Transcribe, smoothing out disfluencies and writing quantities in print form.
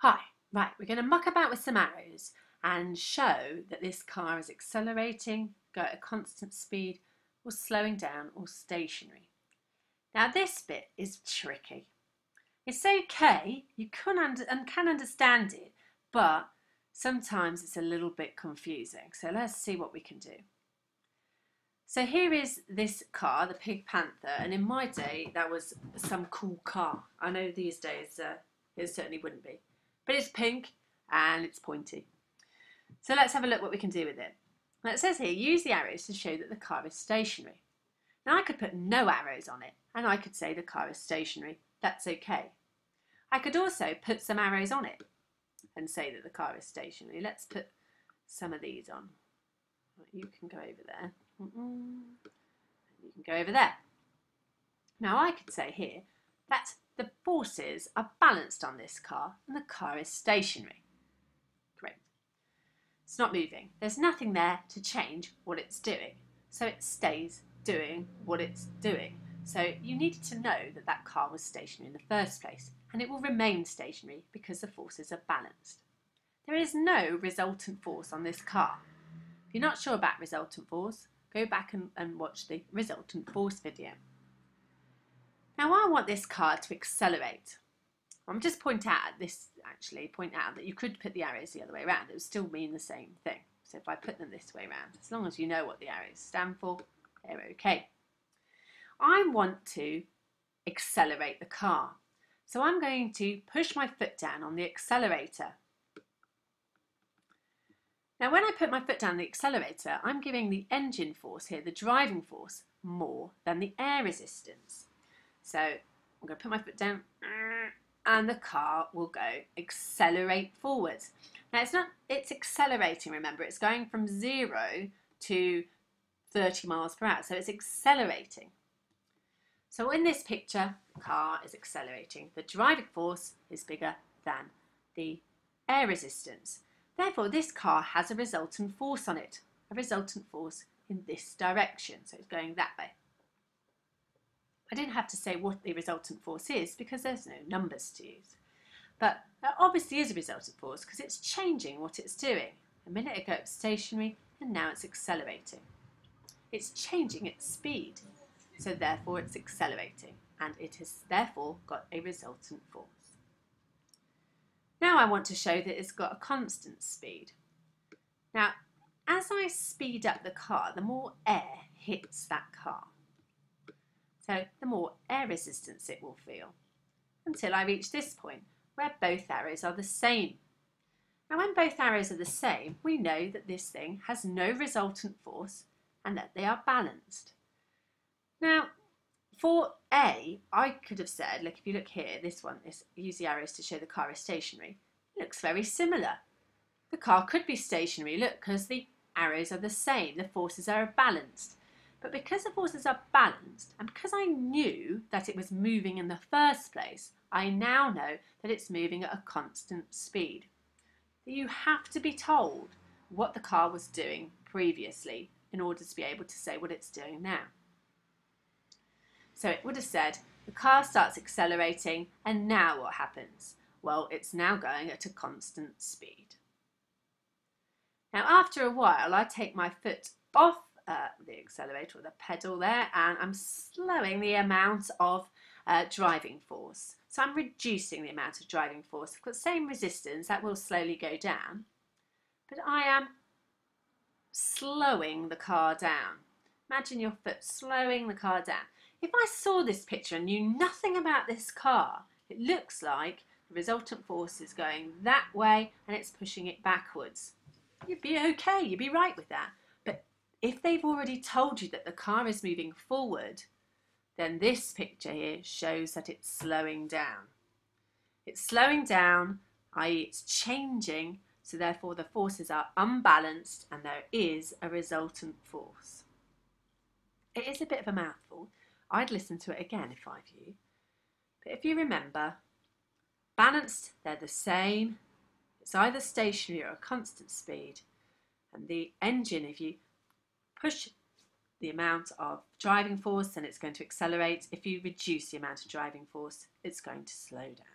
Hi, right, we're going to muck about with some arrows and show that this car is accelerating, go at a constant speed, or slowing down or stationary. Now this bit is tricky. It's okay, you can understand it, but sometimes it's a little bit confusing. So let's see what we can do. So here is this car, the Pig Panther, and in my day that was some cool car. I know these days it certainly wouldn't be. But it's pink and it's pointy. So let's have a look what we can do with it. Now it says here, use the arrows to show that the car is stationary. Now I could put no arrows on it and I could say the car is stationary. That's okay. I could also put some arrows on it and say that the car is stationary. Let's put some of these on. You can go over there. You can go over there. Now I could say here that the forces are balanced on this car and the car is stationary. Great. It's not moving. There's nothing there to change what it's doing. So it stays doing what it's doing. So you needed to know that that car was stationary in the first place, and it will remain stationary because the forces are balanced. There is no resultant force on this car. If you're not sure about resultant force, go back and watch the resultant force video. Now I want this car to accelerate. I'm just point out that you could put the arrows the other way around. It would still mean the same thing. So if I put them this way around, as long as you know what the arrows stand for, they're okay. I want to accelerate the car. So I'm going to push my foot down on the accelerator. Now when I put my foot down the accelerator, I'm giving the engine force here, the driving force, more than the air resistance. So I'm going to put my foot down and the car will go accelerate forwards. Now it's accelerating, remember, it's going from 0 to 30 miles per hour. So it's accelerating. So in this picture, the car is accelerating. The driving force is bigger than the air resistance. Therefore, this car has a resultant force on it, a resultant force in this direction. So it's going that way. I didn't have to say what the resultant force is because there's no numbers to use. But there obviously is a resultant force because it's changing what it's doing. A minute ago it was stationary and now it's accelerating. It's changing its speed, so therefore it's accelerating and it has therefore got a resultant force. Now I want to show that it's got a constant speed. Now as I speed up the car, the more air hits that car. So the more air resistance it will feel until I reach this point where both arrows are the same. Now when both arrows are the same, we know that this thing has no resultant force and that they are balanced. Now for A, I could have said, look, if you look here, this one, use the arrows to show the car is stationary. It looks very similar. The car could be stationary, look, because the arrows are the same, the forces are balanced. But because the forces are balanced, and because I knew that it was moving in the first place, I now know that it's moving at a constant speed. You have to be told what the car was doing previously in order to be able to say what it's doing now. So it would have said, the car starts accelerating, and now what happens? Well, it's now going at a constant speed. Now after a while, I take my foot off the accelerator or the pedal there, and I'm slowing the amount of driving force. So I'm reducing the amount of driving force. I've got the same resistance, that will slowly go down, but I am slowing the car down. Imagine your foot slowing the car down. If I saw this picture and knew nothing about this car, it looks like the resultant force is going that way and it's pushing it backwards. You'd be okay, you'd be right with that. But if they've already told you that the car is moving forward, then this picture here shows that it's slowing down. It's slowing down, i.e. it's changing, so therefore the forces are unbalanced and there is a resultant force. It is a bit of a mouthful. I'd listen to it again if I were you. But if you remember, balanced, they're the same. It's either stationary or a constant speed. And the engine, if you push the amount of driving force, then it's going to accelerate. If you reduce the amount of driving force, it's going to slow down.